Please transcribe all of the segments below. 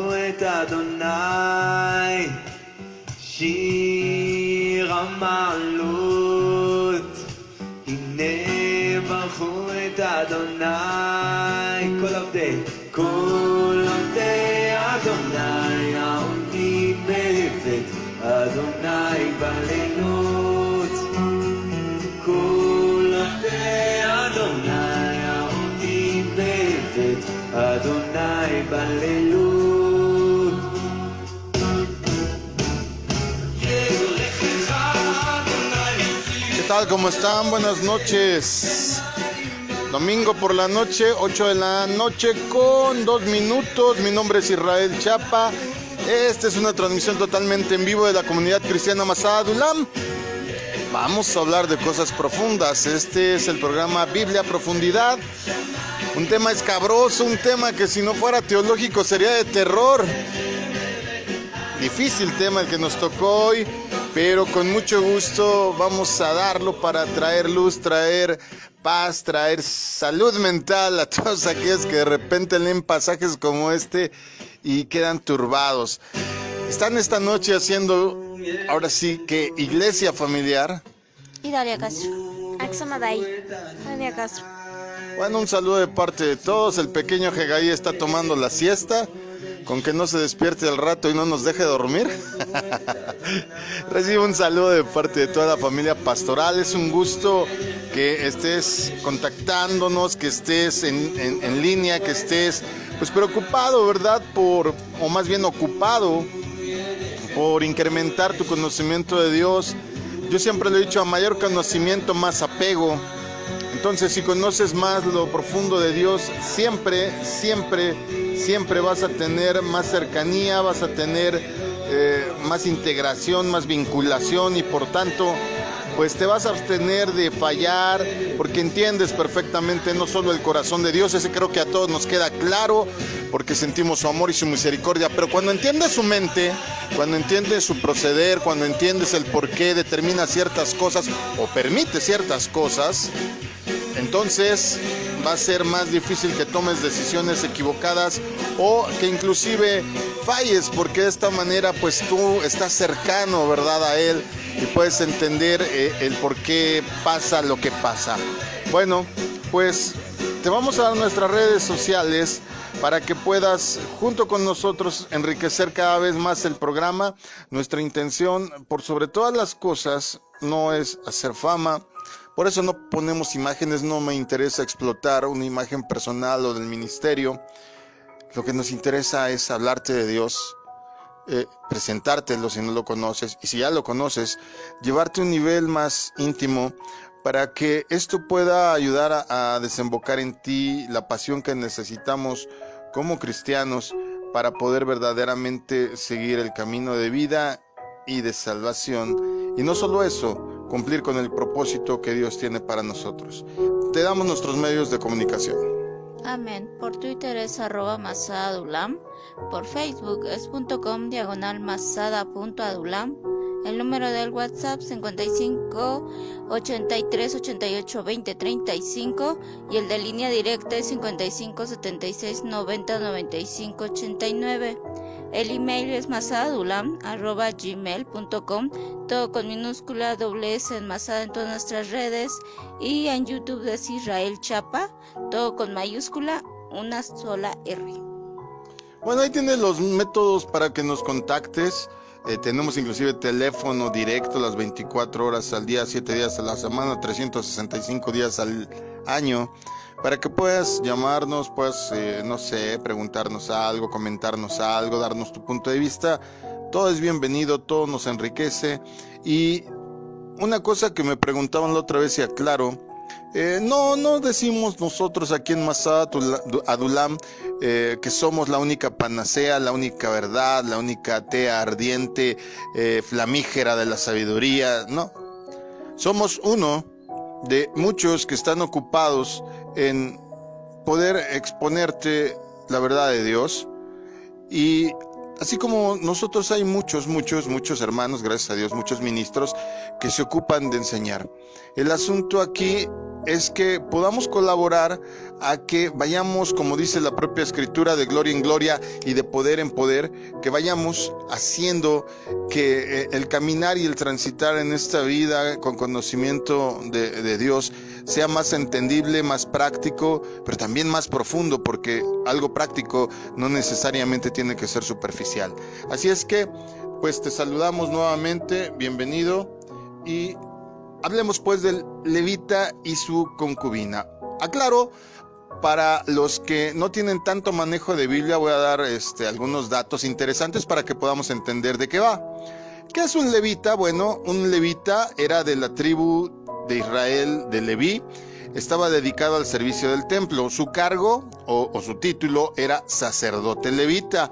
ברכו את אדוני, שיר המעלות. הנה ברכו את אדוני, כל עובדי אדוני העומדים בבית אדוני בלילות. כל עובדי אדוני העומדים בבית אדוני בלילות. ¿Qué tal? ¿Cómo están? Buenas noches. Domingo por la noche, 8 de la noche con 2 minutos. Mi nombre es Israel Chapa. Esta es una transmisión totalmente en vivo de la comunidad cristiana Masada Adulam. Vamos a hablar de cosas profundas. Este es el programa Biblia Profundidad. Un tema escabroso, un tema que si no fuera teológico sería de terror. Difícil tema el que nos tocó hoy, pero con mucho gusto vamos a darlo para traer luz, traer paz, traer salud mental a todos aquellos que de repente leen pasajes como este y quedan turbados. Están esta noche haciendo, ahora sí, que iglesia familiar. Y Dalia Castro. Axamaday. Dalia Castro. Bueno, un saludo de parte de todos. El pequeño Hegai está tomando la siesta. Con que no se despierte al rato y no nos deje dormir. Recibo un saludo de parte de toda la familia pastoral. Es un gusto que estés contactándonos, que estés en línea, que estés pues preocupado, ¿verdad? O más bien ocupado por incrementar tu conocimiento de Dios. Yo siempre le he dicho, a mayor conocimiento, más apego. Entonces, si conoces más lo profundo de Dios, siempre vas a tener más cercanía, vas a tener más integración, más vinculación y por tanto, pues te vas a abstener de fallar porque entiendes perfectamente no solo el corazón de Dios, ese creo que a todos nos queda claro porque sentimos su amor y su misericordia, pero cuando entiendes su mente, cuando entiendes su proceder, cuando entiendes el por qué determina ciertas cosas o permite ciertas cosas, entonces va a ser más difícil que tomes decisiones equivocadas o que inclusive falles, porque de esta manera pues tú estás cercano, ¿verdad?, a Él y puedes entender el por qué pasa lo que pasa. Bueno, pues te vamos a dar nuestras redes sociales para que puedas junto con nosotros enriquecer cada vez más el programa. Nuestra intención, por sobre todas las cosas, no es hacer fama. Por eso no ponemos imágenes, no me interesa explotar una imagen personal o del ministerio. Lo que nos interesa es hablarte de Dios, presentártelo si no lo conoces, y si ya lo conoces, llevarte a un nivel más íntimo para que esto pueda ayudar a desembocar en ti la pasión que necesitamos como cristianos para poder verdaderamente seguir el camino de vida y de salvación. Y no solo eso, cumplir con el propósito que Dios tiene para nosotros. Te damos nuestros medios de comunicación. Amén. Por Twitter es @masadadulam. Por Facebook es .com/masada.adulam. El número del WhatsApp 55 83 88 20 35 y el de línea directa es 55 76 90 95 89. El email es masadadulam@gmail.com, todo con minúscula, doble S en Masada en todas nuestras redes, y en YouTube es Israel Chapa, todo con mayúscula, una sola R. Bueno, ahí tienes los métodos para que nos contactes. Tenemos inclusive teléfono directo las 24 horas al día, 7 días a la semana, 365 días al año, para que puedas llamarnos, puedas, no sé, preguntarnos algo, comentarnos algo, darnos tu punto de vista. Todo es bienvenido, todo nos enriquece. Y una cosa que me preguntaban la otra vez y aclaro, no decimos nosotros aquí en Masada Adulam que somos la única panacea, la única verdad, la única tea ardiente, flamígera de la sabiduría. No, somos uno de muchos que están ocupados en poder exponerte la verdad de Dios. Y así como nosotros hay muchos hermanos, gracias a Dios, muchos ministros que se ocupan de enseñar. El asunto aquí es que podamos colaborar a que vayamos, como dice la propia escritura, de gloria en gloria y de poder en poder, que vayamos haciendo que el caminar y el transitar en esta vida con conocimiento de Dios sea más entendible, más práctico, pero también más profundo, porque algo práctico no necesariamente tiene que ser superficial. Así es que, pues te saludamos nuevamente, bienvenido, y hablemos pues del levita y su concubina. Aclaro, para los que no tienen tanto manejo de Biblia, voy a dar algunos datos interesantes para que podamos entender de qué va. ¿Qué es un levita? Bueno, un levita era de la tribu de Israel de Leví, estaba dedicado al servicio del templo. Su cargo o su título era sacerdote levita.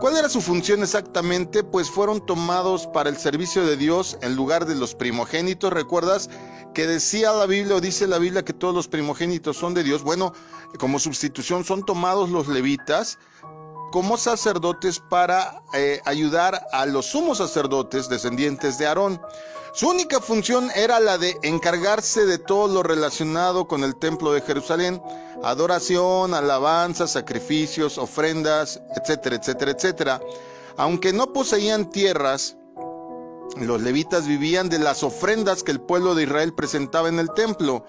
¿Cuál era su función exactamente? Pues fueron tomados para el servicio de Dios en lugar de los primogénitos. ¿Recuerdas que decía la Biblia o dice la Biblia que todos los primogénitos son de Dios? Bueno, como sustitución son tomados los levitas como sacerdotes para ayudar a los sumos sacerdotes descendientes de Aarón. Su única función era la de encargarse de todo lo relacionado con el templo de Jerusalén: adoración, alabanza, sacrificios, ofrendas, etcétera, etcétera, etcétera. Aunque no poseían tierras, los levitas vivían de las ofrendas que el pueblo de Israel presentaba en el templo.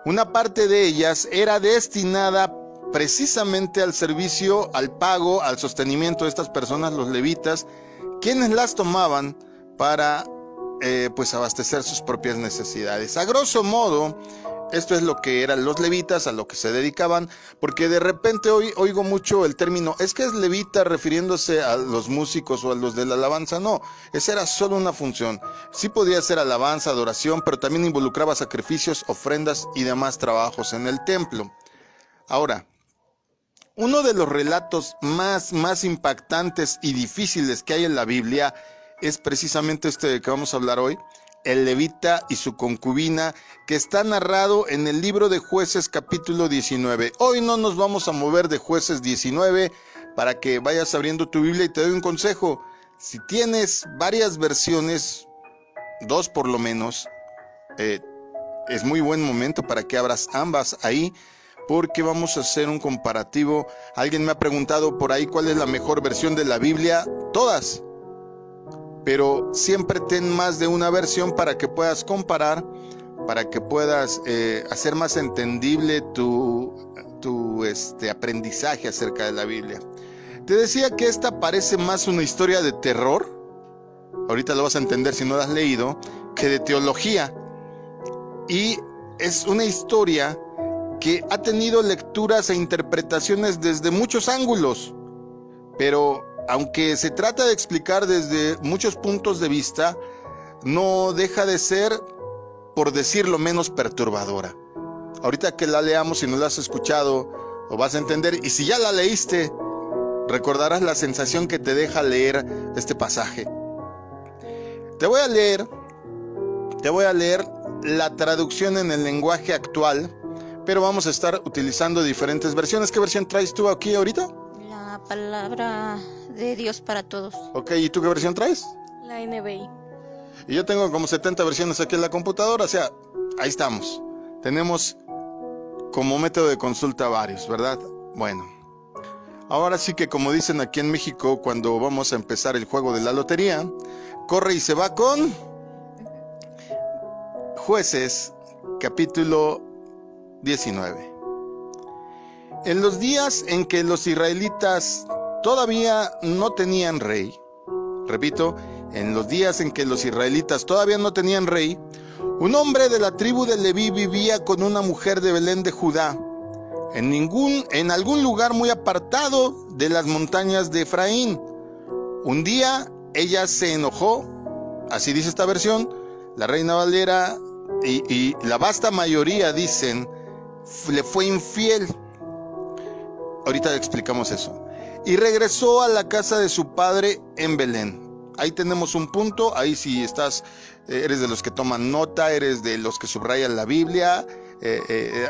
Una parte de ellas era destinada precisamente al servicio, al pago, al sostenimiento de estas personas, los levitas, quienes las tomaban para pues abastecer sus propias necesidades. A grosso modo, esto es lo que eran los levitas, a lo que se dedicaban, porque de repente hoy oigo mucho el término, es que es levita refiriéndose a los músicos o a los de la alabanza. No, esa era solo una función. Sí podía ser alabanza, adoración, pero también involucraba sacrificios, ofrendas y demás trabajos en el templo. Ahora, uno de los relatos más impactantes y difíciles que hay en la Biblia es precisamente este de que vamos a hablar hoy, el levita y su concubina, que está narrado en el libro de Jueces capítulo 19. Hoy no nos vamos a mover de Jueces 19 para que vayas abriendo tu Biblia, y te doy un consejo. Si tienes varias versiones, 2 por lo menos, es muy buen momento para que abras ambas ahí, porque vamos a hacer un comparativo. Alguien me ha preguntado por ahí cuál es la mejor versión de la Biblia. Todas. Pero siempre ten más de una versión para que puedas comparar, para que puedas hacer más entendible tu aprendizaje acerca de la Biblia. Te decía que esta parece más una historia de terror, ahorita lo vas a entender si no la has leído, que de teología. Y es una historia que ha tenido lecturas e interpretaciones desde muchos ángulos, pero aunque se trata de explicar desde muchos puntos de vista, no deja de ser, por decirlo menos, perturbadora. Ahorita que la leamos, si no la has escuchado, lo vas a entender, y si ya la leíste, recordarás la sensación que te deja leer este pasaje. Te voy a leer la traducción en el lenguaje actual, pero vamos a estar utilizando diferentes versiones. ¿Qué versión traes tú aquí ahorita? La palabra de Dios para todos. Ok, ¿y tú qué versión traes? La NBI. Y yo tengo como 70 versiones aquí en la computadora, o sea, ahí estamos. Tenemos como método de consulta varios, ¿verdad? Bueno, ahora sí que, como dicen aquí en México, cuando vamos a empezar el juego de la lotería, corre y se va con Jueces, capítulo 19. En los días en que los israelitas todavía no tenían rey, repito, en los días en que los israelitas todavía no tenían rey, un hombre de la tribu de Leví vivía con una mujer de Belén de Judá, en algún lugar muy apartado de las montañas de Efraín. Un día ella se enojó, así dice esta versión, la Reina Valera y la vasta mayoría dicen, le fue infiel. Ahorita explicamos eso. Y regresó a la casa de su padre en Belén. Ahí tenemos un punto. Ahí si eres de los que toman nota, eres de los que subrayan la Biblia,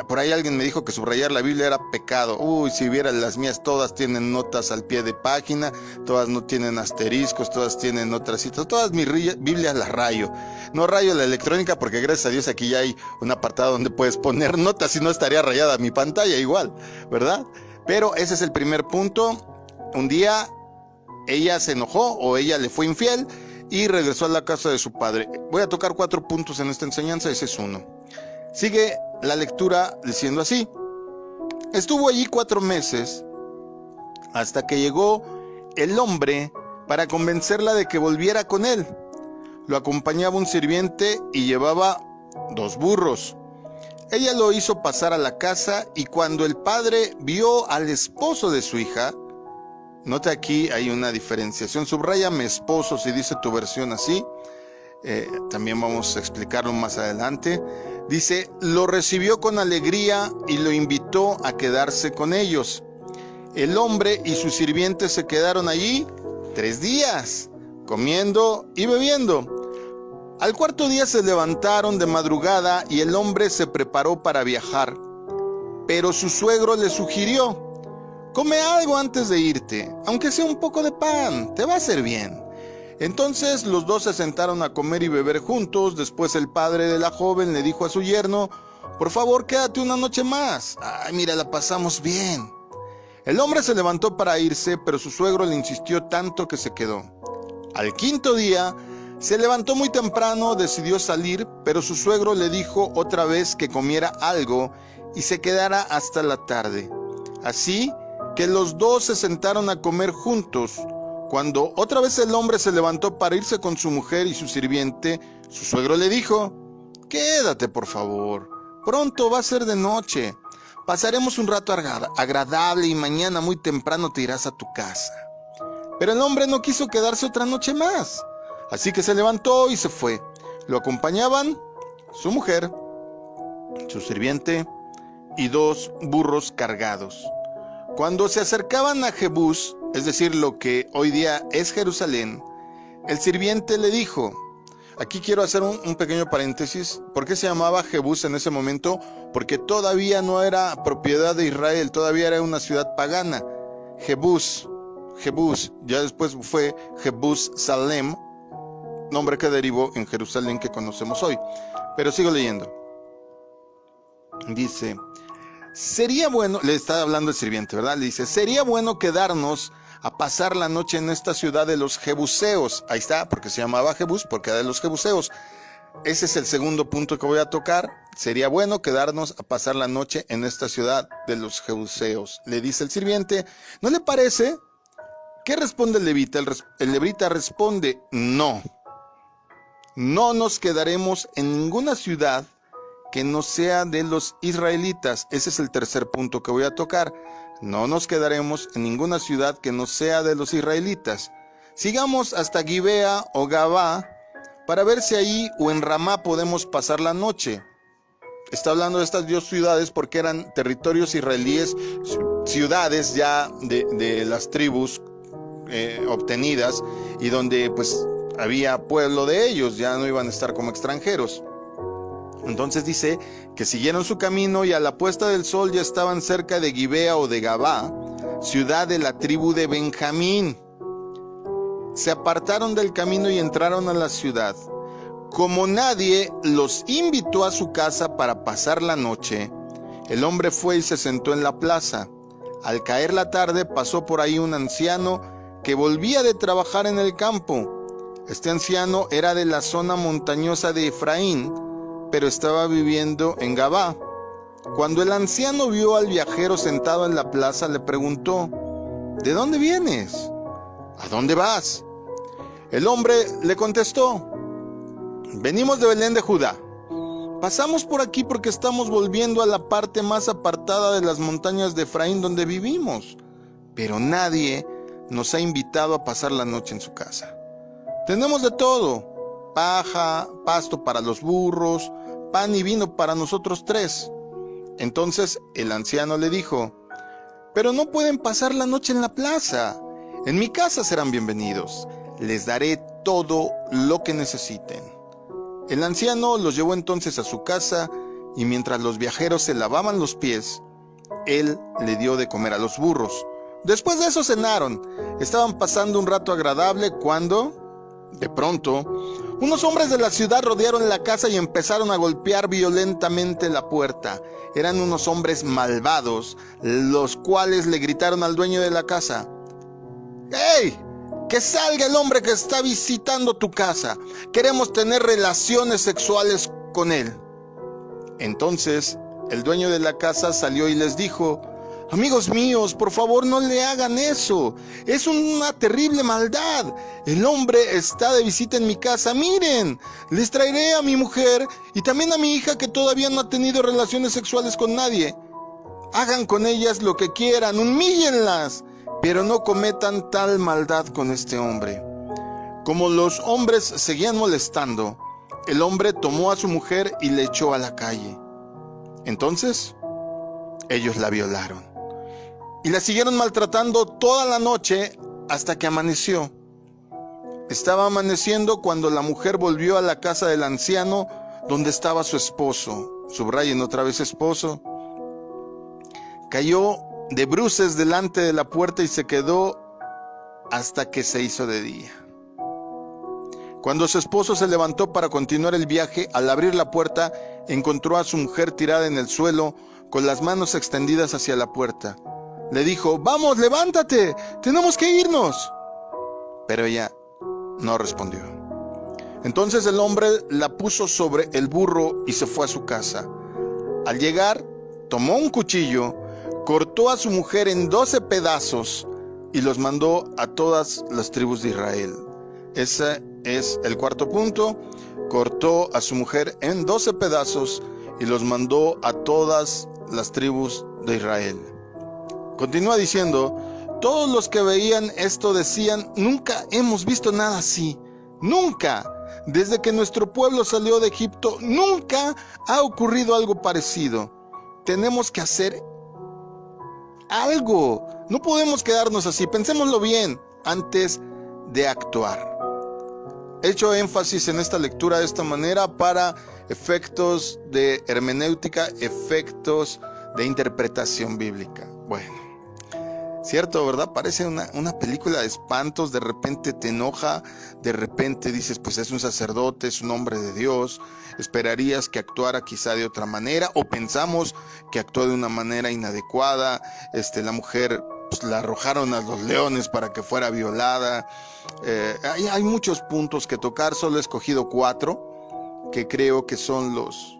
Por ahí alguien me dijo que subrayar la Biblia era pecado. Uy, si viera las mías, todas tienen notas al pie de página, todas no tienen asteriscos, todas tienen otras citas, todas mis Biblias las rayo. No rayo la electrónica porque gracias a Dios aquí ya hay un apartado donde puedes poner notas, si no estaría rayada mi pantalla igual, ¿verdad? Pero ese es el primer punto. Un día ella se enojó o ella le fue infiel y regresó a la casa de su padre. Voy a tocar 4 puntos en esta enseñanza, ese es uno. Sigue la lectura diciendo así: estuvo allí 4 meses hasta que llegó el hombre para convencerla de que volviera con él. Lo acompañaba un sirviente y llevaba 2 burros. Ella lo hizo pasar a la casa y cuando el padre vio al esposo de su hija, nota aquí hay una diferenciación, subráyame esposo si dice tu versión así, también vamos a explicarlo más adelante. Dice, lo recibió con alegría y lo invitó a quedarse con ellos. El hombre y su sirviente se quedaron allí 3 días, comiendo y bebiendo. Al 4.º día se levantaron de madrugada y el hombre se preparó para viajar. Pero su suegro le sugirió, come algo antes de irte, aunque sea un poco de pan, te va a hacer bien. Entonces los 2 se sentaron a comer y beber juntos. Después el padre de la joven le dijo a su yerno, por favor quédate una noche más. Ay, mira, la pasamos bien. El hombre se levantó para irse, pero su suegro le insistió tanto que se quedó. Al 5.º día se levantó muy temprano, decidió salir, pero su suegro le dijo otra vez que comiera algo y se quedara hasta la tarde. Así que los 2 se sentaron a comer juntos. Cuando otra vez el hombre se levantó para irse con su mujer y su sirviente, su suegro le dijo, quédate por favor, pronto va a ser de noche, pasaremos un rato agradable y mañana muy temprano te irás a tu casa. Pero el hombre no quiso quedarse otra noche más, así que se levantó y se fue. Lo acompañaban su mujer, su sirviente y 2 burros cargados. Cuando se acercaban a Jebús, es decir, lo que hoy día es Jerusalén, el sirviente le dijo, aquí quiero hacer un pequeño paréntesis, ¿por qué se llamaba Jebús en ese momento? Porque todavía no era propiedad de Israel, todavía era una ciudad pagana. Jebús, ya después fue Jebús Salem, nombre que derivó en Jerusalén que conocemos hoy. Pero sigo leyendo. Dice, sería bueno, le está hablando el sirviente, ¿verdad? Le dice, sería bueno quedarnos a pasar la noche en esta ciudad de los Jebuseos. Ahí está, porque se llamaba Jebús, porque era de los Jebuseos. Ese es el segundo punto que voy a tocar. Sería bueno quedarnos a pasar la noche en esta ciudad de los Jebuseos. Le dice el sirviente, ¿no le parece? ¿Qué responde el levita? El levita responde, no. No nos quedaremos en ninguna ciudad que no sea de los israelitas. Ese es el tercer punto que voy a tocar. No nos quedaremos en ninguna ciudad que no sea de los israelitas. Sigamos hasta Gibea o Gabá para ver si ahí o en Ramá podemos pasar la noche. Está hablando de estas 2 ciudades porque eran territorios israelíes, ciudades ya de las tribus obtenidas y donde pues había pueblo de ellos, ya no iban a estar como extranjeros. Entonces dice que siguieron su camino y a la puesta del sol ya estaban cerca de Gibea o de Gabá, ciudad de la tribu de Benjamín. Se apartaron del camino y entraron a la ciudad. Como nadie los invitó a su casa para pasar la noche, el hombre fue y se sentó en la plaza. Al caer la tarde pasó por ahí un anciano que volvía de trabajar en el campo. Este anciano era de la zona montañosa de Efraín, pero estaba viviendo en Gabá. Cuando el anciano vio al viajero sentado en la plaza, le preguntó, ¿de dónde vienes? ¿A dónde vas? El hombre le contestó, venimos de Belén de Judá. Pasamos por aquí porque estamos volviendo a la parte más apartada de las montañas de Efraín donde vivimos, pero nadie nos ha invitado a pasar la noche en su casa. Tenemos de todo, paja, pasto para los burros, pan y vino para nosotros 3. Entonces el anciano le dijo, pero no pueden pasar la noche en la plaza. En mi casa serán bienvenidos. Les daré todo lo que necesiten. El anciano los llevó entonces a su casa y mientras los viajeros se lavaban los pies, él le dio de comer a los burros. Después de eso cenaron. Estaban pasando un rato agradable cuando, de pronto, unos hombres de la ciudad rodearon la casa y empezaron a golpear violentamente la puerta. Eran unos hombres malvados, los cuales le gritaron al dueño de la casa: ¡Hey! ¡Que salga el hombre que está visitando tu casa! Queremos tener relaciones sexuales con él. Entonces, el dueño de la casa salió y les dijo: amigos míos, por favor no le hagan eso. Es una terrible maldad. El hombre está de visita en mi casa. Miren, les traeré a mi mujer y también a mi hija que todavía no ha tenido relaciones sexuales con nadie. Hagan con ellas lo que quieran, humíllenlas, pero no cometan tal maldad con este hombre. Como los hombres seguían molestando, el hombre tomó a su mujer y le echó a la calle. Entonces, ellos la violaron y la siguieron maltratando toda la noche hasta que amaneció. Estaba amaneciendo cuando la mujer volvió a la casa del anciano donde estaba su esposo. Subrayen otra vez esposo. Cayó de bruces delante de la puerta y se quedó hasta que se hizo de día. Cuando su esposo se levantó para continuar el viaje, al abrir la puerta, encontró a su mujer tirada en el suelo, con las manos extendidas hacia la puerta. Le dijo: vamos, levántate, tenemos que irnos. Pero ella no respondió. Entonces el hombre la puso sobre el burro y se fue a su casa. Al llegar, tomó un cuchillo, cortó a su mujer en 12 pedazos y los mandó a todas las tribus de Israel. Ese es el cuarto punto. Cortó a su mujer en 12 pedazos y los mandó a todas las tribus de Israel. Continúa diciendo: todos los que veían esto decían: nunca hemos visto nada así. Nunca. Desde que nuestro pueblo salió de Egipto, nunca ha ocurrido algo parecido. Tenemos que hacer algo. No podemos quedarnos así. Pensémoslo bien antes de actuar. He hecho énfasis en esta lectura de esta manera para efectos de hermenéutica, efectos de interpretación bíblica. Bueno, cierto, ¿verdad? Parece una película de espantos. De repente te enoja, de repente dices: pues es un sacerdote, es un hombre de Dios. Esperarías que actuara quizá de otra manera, o pensamos que actuó de una manera inadecuada. La mujer, pues, la arrojaron a los leones para que fuera violada. Hay muchos puntos que tocar. Solo he escogido 4 que creo que son los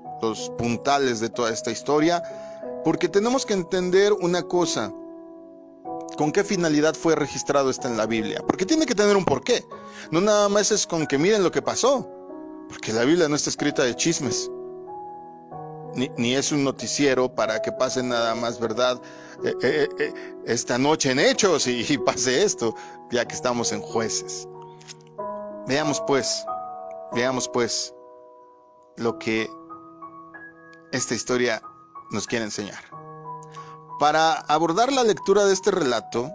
puntales de toda esta historia, porque tenemos que entender una cosa: ¿con qué finalidad fue registrado esto en la Biblia? Porque tiene que tener un porqué. No nada más es con que miren lo que pasó, porque la Biblia no está escrita de chismes, ni es un noticiero para que pase nada más, ¿verdad? Esta noche en Hechos y pase esto, ya que estamos en Jueces. Veamos pues lo que esta historia nos quiere enseñar. Para abordar la lectura de este relato,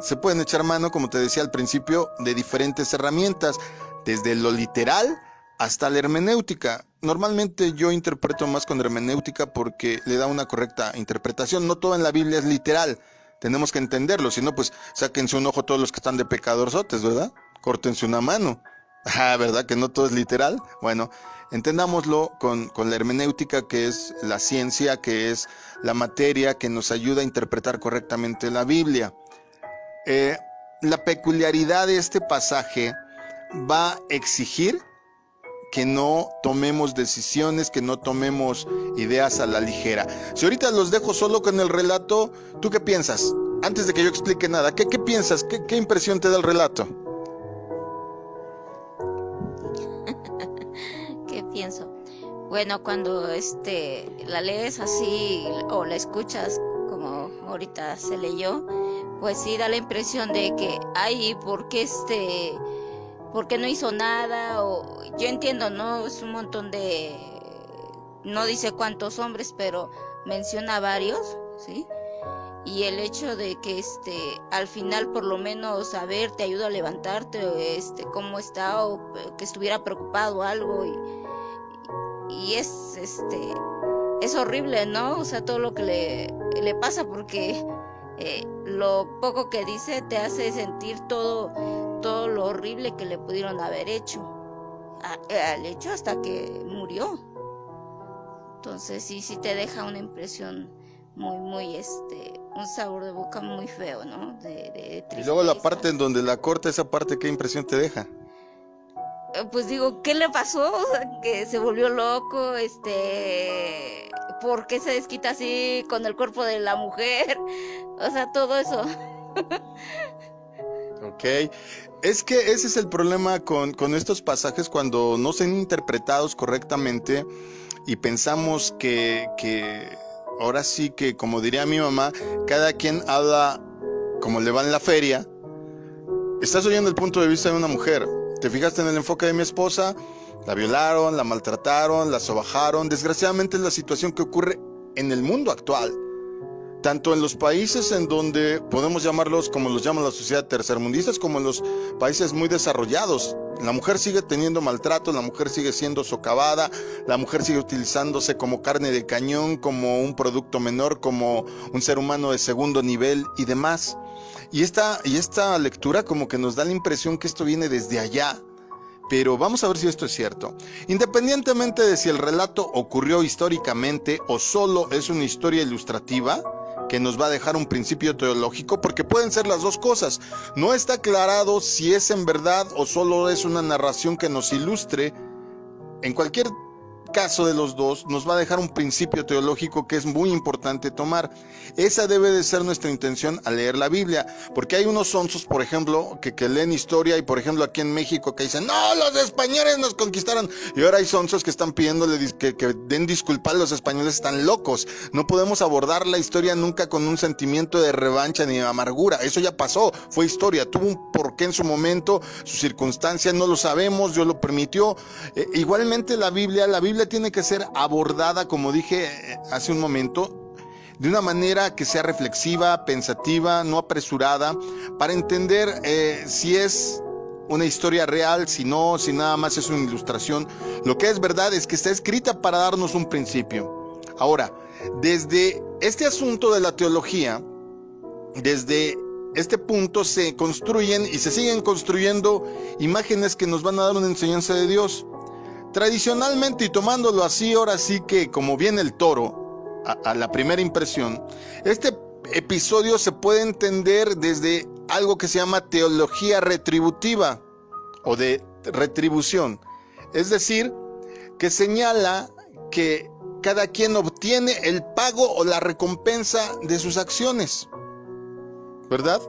se pueden echar mano, como te decía al principio, de diferentes herramientas, desde lo literal hasta la hermenéutica. Normalmente yo interpreto más con hermenéutica porque le da una correcta interpretación. No todo en la Biblia es literal, tenemos que entenderlo. Si no, pues sáquense un ojo todos los que están de pecadorzotes, ¿verdad? Córtense una mano. ¿Verdad que no todo es literal? Bueno, entendámoslo con la hermenéutica, que es la ciencia, que es la materia que nos ayuda a interpretar correctamente la Biblia. La peculiaridad de este pasaje va a exigir que no tomemos decisiones, que no tomemos ideas a la ligera. Si ahorita los dejo solo con el relato, ¿tú qué piensas? Antes de que yo explique nada, ¿qué piensas? ¿Qué impresión te da el relato? ¿Qué pienso? Bueno, cuando la lees así o la escuchas como ahorita se leyó, pues sí da la impresión de que, ay, ¿por qué no hizo nada? O yo entiendo, ¿no? Es un montón de, no dice cuántos hombres, pero menciona varios, ¿sí? Y el hecho de que al final por lo menos te ayuda a levantarte, cómo está, o que estuviera preocupado o algo, y es horrible, ¿no? O sea, todo lo que le pasa, porque lo poco que dice te hace sentir todo lo horrible que le pudieron haber hecho al hecho hasta que murió. Entonces sí te deja una impresión muy un sabor de boca muy feo, ¿no? De tristeza. Y luego la parte en donde la corta, esa parte, ¿qué impresión te deja? Pues digo, ¿qué le pasó? O sea, que se volvió loco, ¿por qué se desquita así con el cuerpo de la mujer? O sea, todo eso. Ok, es que ese es el problema con estos pasajes cuando no son interpretados correctamente y pensamos que ahora sí que, como diría mi mamá, cada quien habla como le va en la feria. Estás oyendo el punto de vista de una mujer. Te fijaste en el enfoque de mi esposa, la violaron, la maltrataron, la sobajaron. Desgraciadamente es la situación que ocurre en el mundo actual. Tanto en los países en donde podemos llamarlos como los llama la sociedad tercermundistas, como en los países muy desarrollados. La mujer sigue teniendo maltrato, la mujer sigue siendo socavada, la mujer sigue utilizándose como carne de cañón, como un producto menor, como un ser humano de segundo nivel y demás. Y esta lectura como que nos da la impresión que esto viene desde allá. Pero vamos a ver si esto es cierto. Independientemente de si el relato ocurrió históricamente o solo es una historia ilustrativa que nos va a dejar un principio teológico, porque pueden ser las dos cosas. No está aclarado si es en verdad o solo es una narración que nos ilustre. En cualquier caso de los dos, nos va a dejar un principio teológico que es muy importante tomar. Esa debe de ser nuestra intención al leer la Biblia, porque hay unos sonsos, por ejemplo, que leen historia, y por ejemplo aquí en México que dicen, no, los españoles nos conquistaron, y ahora hay sonsos que están pidiéndole que den disculpas, los españoles están locos. No podemos abordar la historia nunca con un sentimiento de revancha ni de amargura. Eso ya pasó, fue historia, tuvo un porqué en su momento, sus circunstancias no lo sabemos, Dios lo permitió. Igualmente la Biblia tiene que ser abordada, como dije hace un momento, de una manera que sea reflexiva, pensativa, no apresurada, para entender si es una historia real, si no, si nada más es una ilustración. Lo que es verdad es que está escrita para darnos un principio. Ahora, desde este asunto de la teología, desde este punto se construyen y se siguen construyendo imágenes que nos van a dar una enseñanza de Dios. Tradicionalmente, y tomándolo así, ahora sí que como viene el toro a la primera impresión, este episodio se puede entender desde algo que se llama teología retributiva o de retribución. Es decir, que señala que cada quien obtiene el pago o la recompensa de sus acciones, ¿verdad?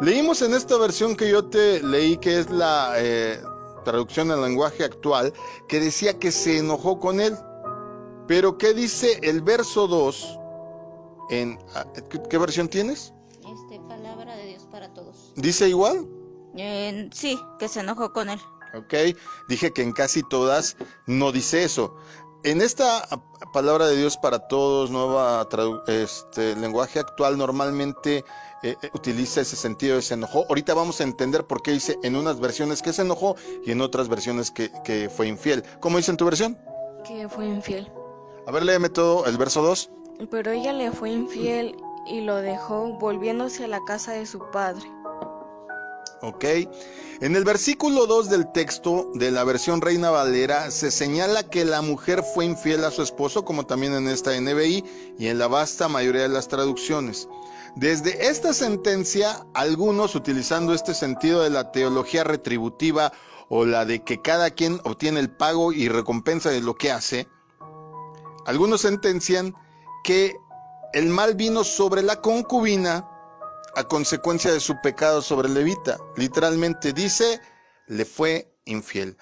Leímos en esta versión que yo te leí, que es la traducción al lenguaje actual, que decía que se enojó con él. Pero ¿qué dice el verso 2? ¿Qué versión tienes? Palabra de Dios para todos. ¿Dice igual? Sí, que se enojó con él. Ok, dije que en casi todas no dice eso. En esta palabra de Dios para todos, nueva lenguaje actual, normalmente utiliza ese sentido de se enojó. Ahorita vamos a entender por qué dice en unas versiones que se enojó y en otras versiones que fue infiel. ¿Cómo dice en tu versión? Que fue infiel. A ver, léeme todo el verso 2. Pero ella le fue infiel y lo dejó, volviéndose a la casa de su padre. Ok. En el versículo 2 del texto de la versión Reina Valera se señala que la mujer fue infiel a su esposo, como también en esta NBI y en la vasta mayoría de las traducciones. Desde esta sentencia, algunos, utilizando este sentido de la teología retributiva o la de que cada quien obtiene el pago y recompensa de lo que hace, algunos sentencian que el mal vino sobre la concubina a consecuencia de su pecado sobre el levita. Literalmente dice, le fue infiel.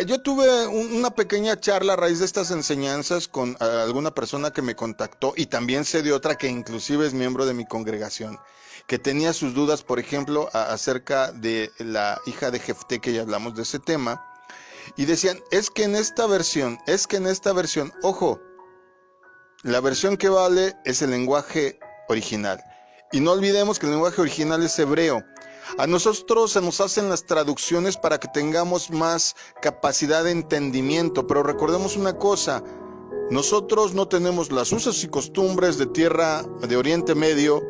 Yo tuve una pequeña charla a raíz de estas enseñanzas con alguna persona que me contactó, y también sé de otra que inclusive es miembro de mi congregación, que tenía sus dudas, por ejemplo, acerca de la hija de Jefté, que ya hablamos de ese tema, y decían, es que en esta versión, ojo, la versión que vale es el lenguaje original. Y no olvidemos que el lenguaje original es hebreo. A nosotros se nos hacen las traducciones para que tengamos más capacidad de entendimiento, pero recordemos una cosa, nosotros no tenemos las usos y costumbres de tierra de Oriente Medio,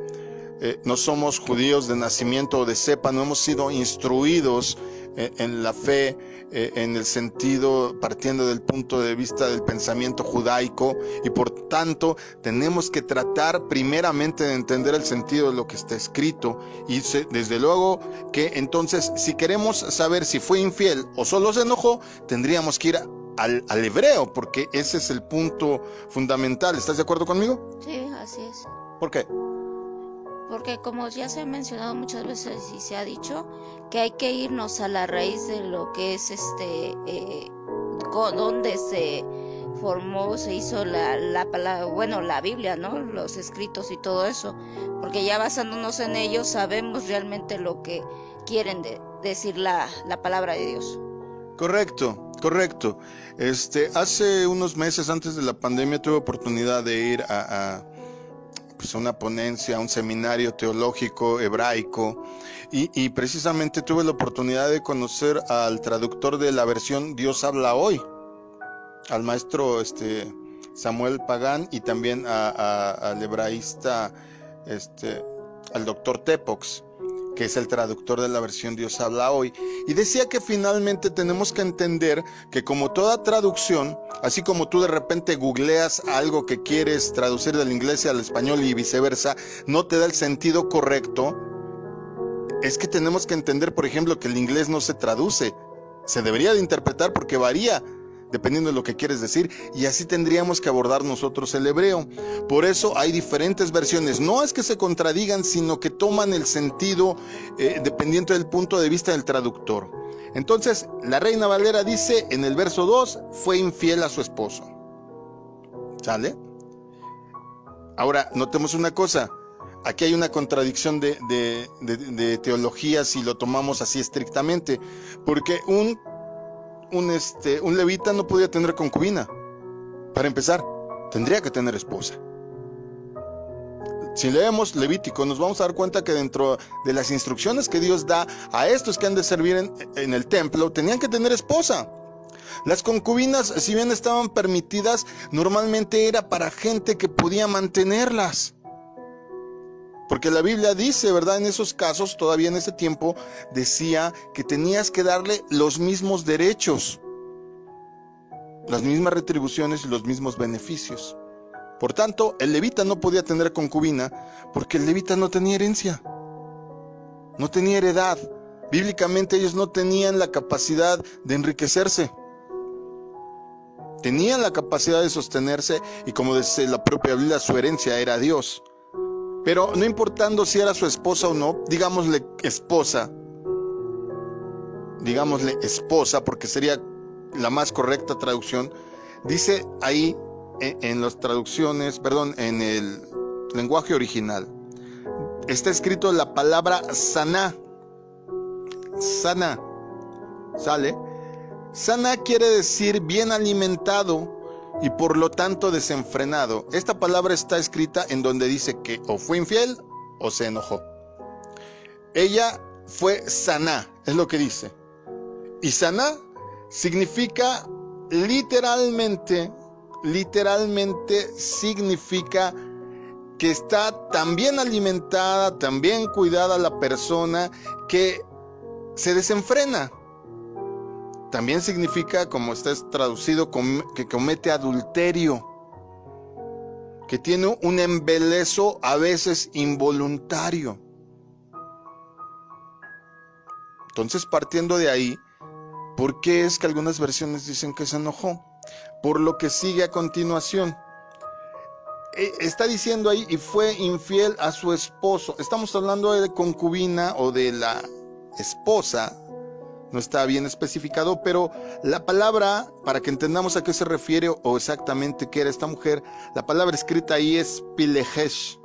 no somos judíos de nacimiento o de cepa, no hemos sido instruidos en la fe, en el sentido, partiendo del punto de vista del pensamiento judaico, y por tanto tenemos que tratar primeramente de entender el sentido de lo que está escrito, y desde luego que entonces si queremos saber si fue infiel o solo se enojó, tendríamos que ir al hebreo, porque ese es el punto fundamental. ¿Estás de acuerdo conmigo? Sí, así es. ¿Por qué? Porque como ya se ha mencionado muchas veces y se ha dicho que hay que irnos a la raíz de lo que es donde se formó, se hizo la palabra, bueno, la Biblia, ¿no? Los escritos y todo eso, porque ya basándonos en ellos sabemos realmente lo que quieren decir la palabra de Dios. Correcto. Hace unos meses antes de la pandemia tuve oportunidad de ir a una ponencia, a un seminario teológico hebraico, y precisamente tuve la oportunidad de conocer al traductor de la versión Dios habla hoy, al maestro Samuel Pagán, y también al hebraísta al doctor Tepox, que es el traductor de la versión Dios habla hoy, y decía que finalmente tenemos que entender que como toda traducción, así como tú de repente googleas algo que quieres traducir del inglés al español y viceversa, no te da el sentido correcto, es que tenemos que entender, por ejemplo, que el inglés no se traduce, se debería de interpretar porque varía dependiendo de lo que quieres decir, y así tendríamos que abordar nosotros el hebreo. Por eso hay diferentes versiones, no es que se contradigan, sino que toman el sentido dependiendo del punto de vista del traductor. Entonces, la Reina Valera dice en el verso 2, fue infiel a su esposo. ¿Sale? Ahora, notemos una cosa, aquí hay una contradicción de teología si lo tomamos así estrictamente, porque un levita no podía tener concubina. Para empezar, tendría que tener esposa. Si leemos Levítico, nos vamos a dar cuenta que dentro de las instrucciones que Dios da a estos que han de servir en el templo, tenían que tener esposa. Las concubinas, si bien estaban permitidas, normalmente era para gente que podía mantenerlas. Porque la Biblia dice, ¿verdad? En esos casos, todavía en ese tiempo, decía que tenías que darle los mismos derechos, las mismas retribuciones y los mismos beneficios. Por tanto, el levita no podía tener concubina porque el levita no tenía herencia, no tenía heredad. Bíblicamente ellos no tenían la capacidad de enriquecerse. Tenían la capacidad de sostenerse y, como dice la propia Biblia, su herencia era Dios. Pero no importando si era su esposa o no, digámosle esposa porque sería la más correcta traducción. Dice ahí en las traducciones, en el lenguaje original, está escrito la palabra saná. Sana, ¿sale? Sana quiere decir bien alimentado y por lo tanto desenfrenado. Esta palabra está escrita en donde dice que o fue infiel o se enojó. Ella fue saná, es lo que dice. Y saná significa literalmente significa que está tan bien alimentada, tan bien cuidada la persona que se desenfrena. También significa, como está traducido, que comete adulterio, que tiene un embeleso a veces involuntario. Entonces, partiendo de ahí, ¿por qué es que algunas versiones dicen que se enojó? Por lo que sigue a continuación. Está diciendo ahí, y fue infiel a su esposo. Estamos hablando de concubina o de la esposa. No está bien especificado, pero la palabra, para que entendamos a qué se refiere o exactamente qué era esta mujer, la palabra escrita ahí es pilejesh,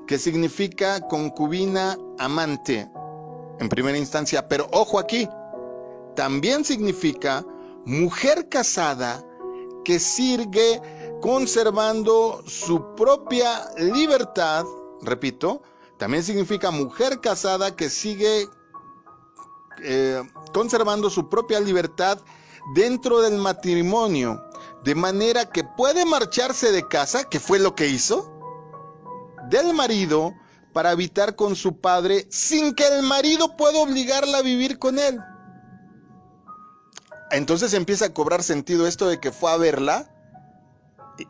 que significa concubina amante en primera instancia, pero ojo aquí, también significa mujer casada que sigue conservando su propia libertad, repito, También significa mujer casada que sigue conservando su propia libertad dentro del matrimonio, de manera que puede marcharse de casa, que fue lo que hizo, del marido, para habitar con su padre sin que el marido pueda obligarla a vivir con él. Entonces empieza a cobrar sentido esto de que fue a verla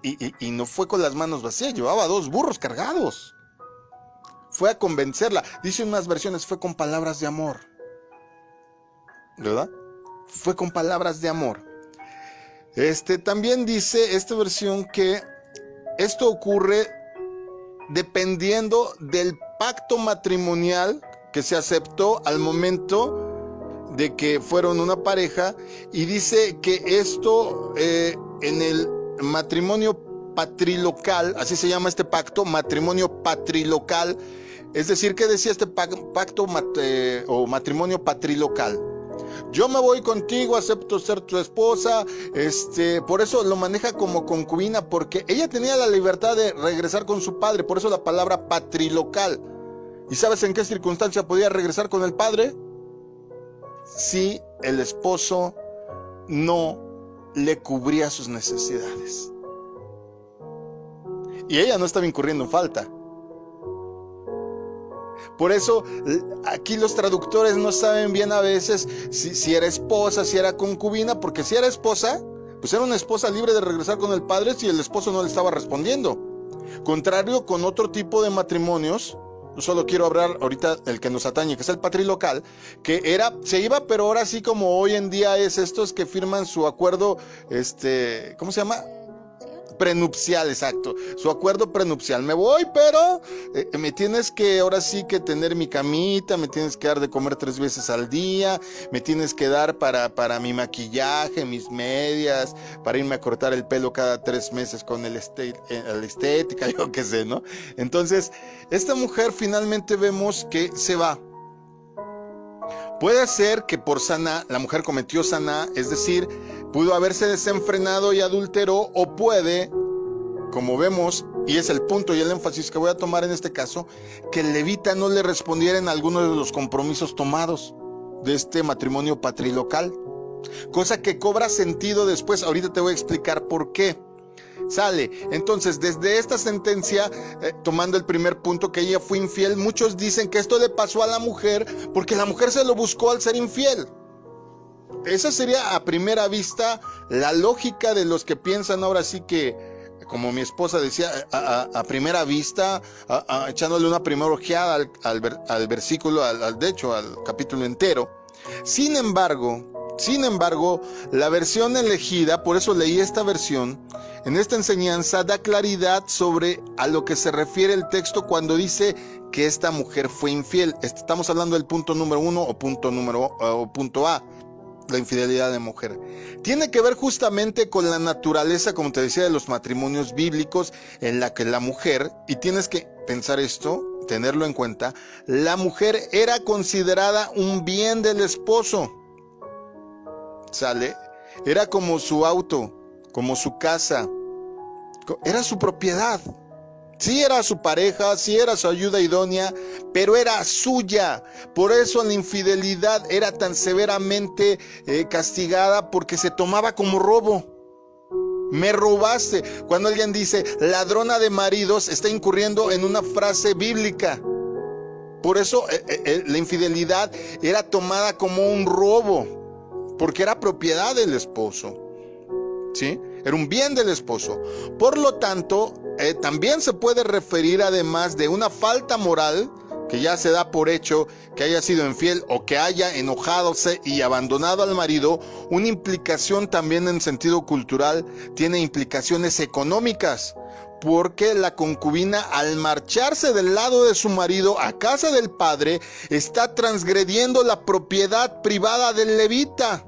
y no fue con las manos vacías, llevaba 2 burros cargados. Fue a convencerla. Dice en unas versiones, fue con palabras de amor. ¿Verdad? Fue con palabras de amor. También dice esta versión que esto ocurre dependiendo del pacto matrimonial que se aceptó al momento de que fueron una pareja, y dice que esto en el matrimonio patrilocal, así se llama este pacto, matrimonio patrilocal, es decir, ¿qué decía este pacto o matrimonio patrilocal? Yo me voy contigo, acepto ser tu esposa, por eso lo maneja como concubina, porque ella tenía la libertad de regresar con su padre, por eso la palabra patrilocal. ¿Y sabes en qué circunstancia podía regresar con el padre? Si el esposo no le cubría sus necesidades. Y ella no estaba incurriendo en falta. Por eso aquí los traductores no saben bien a veces si era esposa, si era concubina, porque si era esposa, pues era una esposa libre de regresar con el padre si el esposo no le estaba respondiendo. Contrario con otro tipo de matrimonios, yo solo quiero hablar ahorita del que nos atañe, que es el patrilocal, que se iba, pero ahora sí como hoy en día es estos que firman su acuerdo, ¿cómo se llama? Prenupcial, exacto, su acuerdo prenupcial. Me voy, pero me tienes que, ahora sí que tener mi camita, me tienes que dar de comer 3 veces al día, me tienes que dar para mi maquillaje, mis medias, para irme a cortar el pelo cada 3 meses con la estética, yo qué sé, ¿no? Entonces, esta mujer finalmente vemos que se va. Puede ser que por saná, la mujer cometió saná, es decir, pudo haberse desenfrenado y adulteró, o puede, como vemos, y es el punto y el énfasis que voy a tomar en este caso, que el levita no le respondiera en alguno de los compromisos tomados de este matrimonio patrilocal. Cosa que cobra sentido después, ahorita te voy a explicar por qué. Sale, entonces desde esta sentencia, tomando el primer punto que ella fue infiel, muchos dicen que esto le pasó a la mujer porque la mujer se lo buscó al ser infiel. Esa sería a primera vista la lógica de los que piensan ahora sí que, como mi esposa decía, a primera vista, echándole una primera ojeada al versículo, de hecho al capítulo entero. Sin embargo, la versión elegida, por eso leí esta versión, en esta enseñanza da claridad sobre a lo que se refiere el texto cuando dice que esta mujer fue infiel. Estamos hablando del punto número 1 o punto A, la infidelidad de mujer. Tiene que ver justamente con la naturaleza, como te decía, de los matrimonios bíblicos, en la que la mujer, y tienes que pensar esto, tenerlo en cuenta, la mujer era considerada un bien del esposo. ¿Sale? Era como su auto, como su casa, era su propiedad. Sí era su pareja, sí era su ayuda idónea, pero era suya. Por eso la infidelidad era tan severamente castigada, porque se tomaba como robo. Me robaste. Cuando alguien dice ladrona de maridos, está incurriendo en una frase bíblica. Por eso la infidelidad era tomada como un robo, porque era propiedad del esposo. ¿Sí? Era un bien del esposo. Por lo tanto, también se puede referir, además de una falta moral, que ya se da por hecho que haya sido infiel o que haya enojadose y abandonado al marido, una implicación también en sentido cultural, tiene implicaciones económicas. Porque la concubina, al marcharse del lado de su marido a casa del padre, está transgrediendo la propiedad privada del levita.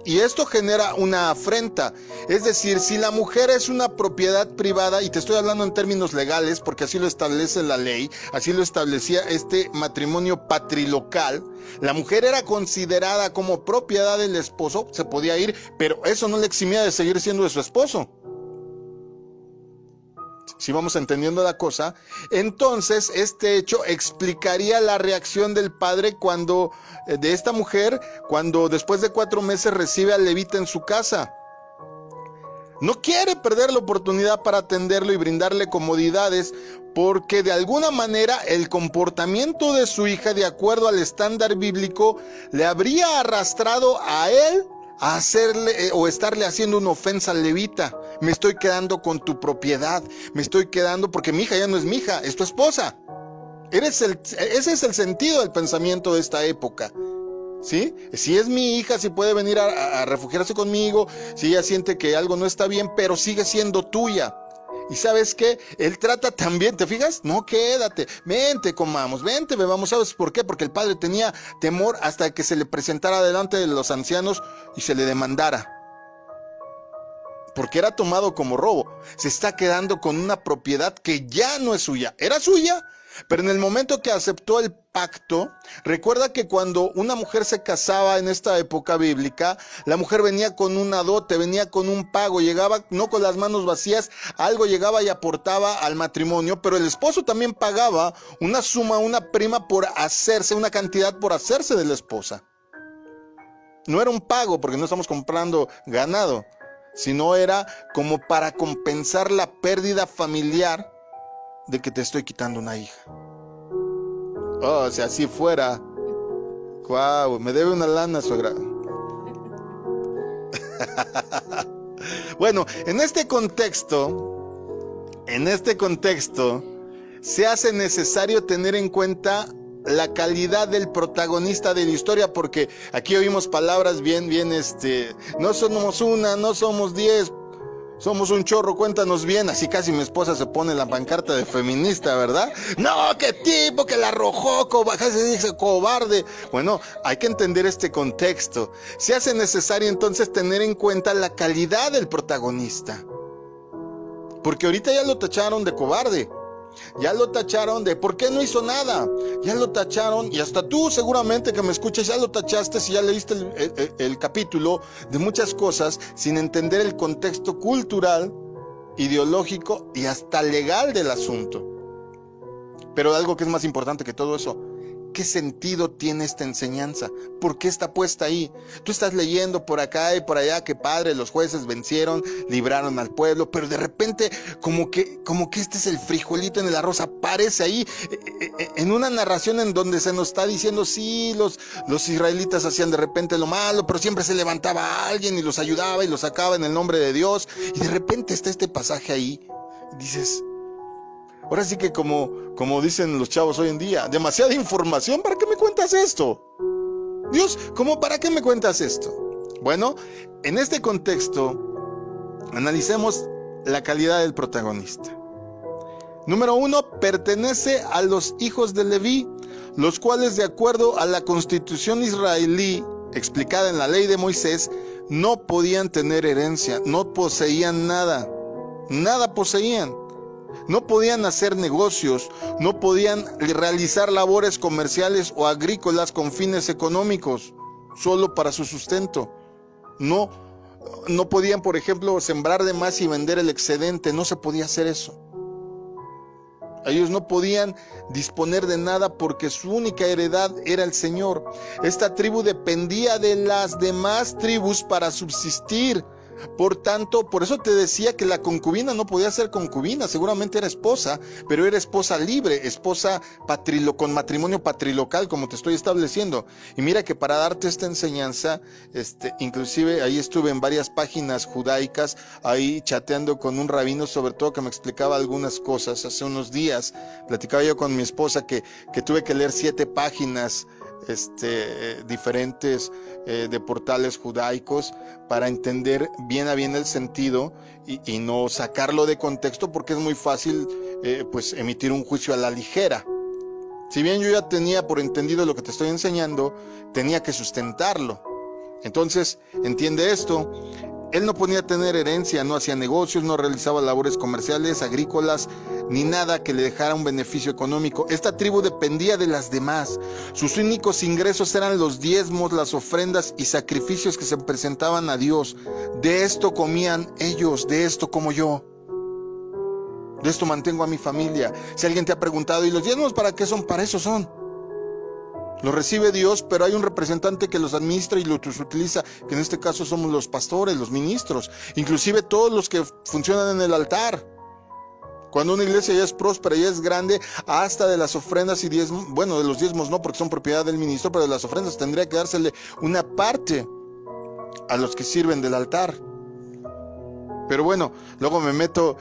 Y esto genera una afrenta. Es decir, si la mujer es una propiedad privada, y te estoy hablando en términos legales, porque así lo establece la ley, así lo establecía este matrimonio patrilocal, la mujer era considerada como propiedad del esposo, se podía ir, pero eso no le eximía de seguir siendo de su esposo. Si vamos entendiendo la cosa, entonces este hecho explicaría la reacción del padre de esta mujer cuando después de 4 meses recibe al levita en su casa. No quiere perder la oportunidad para atenderlo y brindarle comodidades, porque de alguna manera el comportamiento de su hija, de acuerdo al estándar bíblico, le habría arrastrado a él a hacerle o estarle haciendo una ofensa al levita. Me estoy quedando con tu propiedad, me estoy quedando porque mi hija ya no es mi hija, es tu esposa. Ese es el sentido del pensamiento de esta época. ¿Sí? Si es mi hija, si puede venir a refugiarse conmigo, si ella siente que algo no está bien, pero sigue siendo tuya. Y ¿sabes qué? Él trata también, ¿te fijas? No, quédate, vente, comamos, vente, bebamos. ¿Sabes por qué? Porque el padre tenía temor hasta que se le presentara delante de los ancianos y se le demandara. Porque era tomado como robo. Se está quedando con una propiedad que ya no es suya. Era suya, pero en el momento que aceptó el pacto, recuerda que cuando una mujer se casaba en esta época bíblica, la mujer venía con una dote, venía con un pago, llegaba no con las manos vacías, algo llegaba y aportaba al matrimonio, pero el esposo también pagaba una suma, una prima por hacerse, una cantidad por hacerse de la esposa. No era un pago porque no estamos comprando ganado, sino era como para compensar la pérdida familiar de que te estoy quitando una hija. Oh, si así fuera. Guau, me debe una lana, suegra. Bueno, en este contexto, se hace necesario tener en cuenta la calidad del protagonista de la historia, porque aquí oímos palabras bien, no somos una, no somos 10, somos un chorro, cuéntanos bien. Así casi mi esposa se pone la pancarta de feminista, ¿verdad? No, qué tipo que la arrojó, se dice cobarde. Bueno, hay que entender este contexto. Se hace necesario entonces tener en cuenta la calidad del protagonista, porque ahorita ya lo tacharon de cobarde. Ya lo tacharon de ¿por qué no hizo nada? Ya lo tacharon, y hasta tú seguramente que me escuchas ya lo tachaste si ya leíste el capítulo, de muchas cosas sin entender el contexto cultural, ideológico y hasta legal del asunto. Pero algo que es más importante que todo eso, ¿qué sentido tiene esta enseñanza? ¿Por qué está puesta ahí? Tú estás leyendo por acá y por allá que padre, los jueces vencieron, libraron al pueblo, pero de repente como que este es el frijolito en el arroz, aparece ahí en una narración en donde se nos está diciendo sí, los israelitas hacían de repente lo malo, pero siempre se levantaba alguien y los ayudaba y los sacaba en el nombre de Dios, y de repente está este pasaje ahí, y dices, ahora sí que como dicen los chavos hoy en día, demasiada información, ¿para qué me cuentas esto? Dios, ¿cómo para qué me cuentas esto? Bueno, en este contexto, analicemos la calidad del protagonista. Número 1, pertenece a los hijos de Leví, los cuales de acuerdo a la constitución israelí, explicada en la ley de Moisés, no podían tener herencia, no poseían nada poseían. No podían hacer negocios, no podían realizar labores comerciales o agrícolas con fines económicos, solo para su sustento. No podían, por ejemplo, sembrar de más y vender el excedente, no se podía hacer eso. Ellos no podían disponer de nada porque su única heredad era el Señor. Esta tribu dependía de las demás tribus para subsistir. Por tanto, por eso te decía que la concubina no podía ser concubina, seguramente era esposa, pero era esposa libre, esposa con matrimonio patrilocal, como te estoy estableciendo. Y mira que para darte esta enseñanza, inclusive ahí estuve en varias páginas judaicas, ahí chateando con un rabino, sobre todo que me explicaba algunas cosas. Hace unos días platicaba yo con mi esposa que tuve que leer 7 páginas diferentes de portales judaicos para entender bien a bien el sentido y no sacarlo de contexto, porque es muy fácil pues emitir un juicio a la ligera. Si bien yo ya tenía por entendido lo que te estoy enseñando, tenía que sustentarlo. Entonces, entiende esto. Él no podía tener herencia, no hacía negocios, no realizaba labores comerciales, agrícolas, ni nada que le dejara un beneficio económico. Esta tribu dependía de las demás. Sus únicos ingresos eran los diezmos, las ofrendas y sacrificios que se presentaban a Dios. De esto comían ellos, de esto como yo. De esto mantengo a mi familia. Si alguien te ha preguntado, ¿y los diezmos para qué son? Para eso son. Los recibe Dios, pero hay un representante que los administra y los utiliza, que en este caso somos los pastores, los ministros, inclusive todos los que funcionan en el altar. Cuando una iglesia ya es próspera, ya es grande, hasta de las ofrendas y diezmos, bueno, de los diezmos no, porque son propiedad del ministro, pero de las ofrendas tendría que dársele una parte a los que sirven del altar. Pero bueno, luego me meto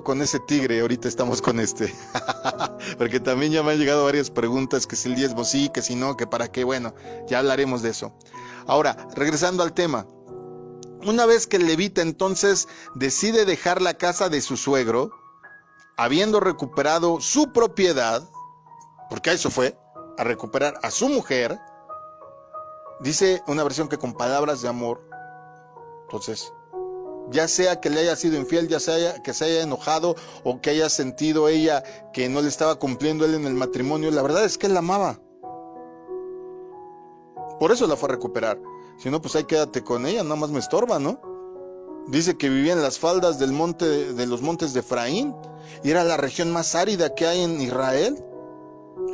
con ese tigre, ahorita estamos con este. Porque también ya me han llegado varias preguntas, que si el diezmo sí, que si no, que para qué, bueno, ya hablaremos de eso. Ahora, regresando al tema. Una vez que el levita entonces decide dejar la casa de su suegro, habiendo recuperado su propiedad, porque a eso fue, a recuperar a su mujer, dice una versión que con palabras de amor. Entonces, ya sea que le haya sido infiel, ya sea que se haya enojado o que haya sentido ella que no le estaba cumpliendo él en el matrimonio, la verdad es que él la amaba. Por eso la fue a recuperar. Si no, pues ahí quédate con ella, nada más me estorba, ¿no? Dice que vivía en las faldas del monte, de los montes de Efraín, y era la región más árida que hay en Israel.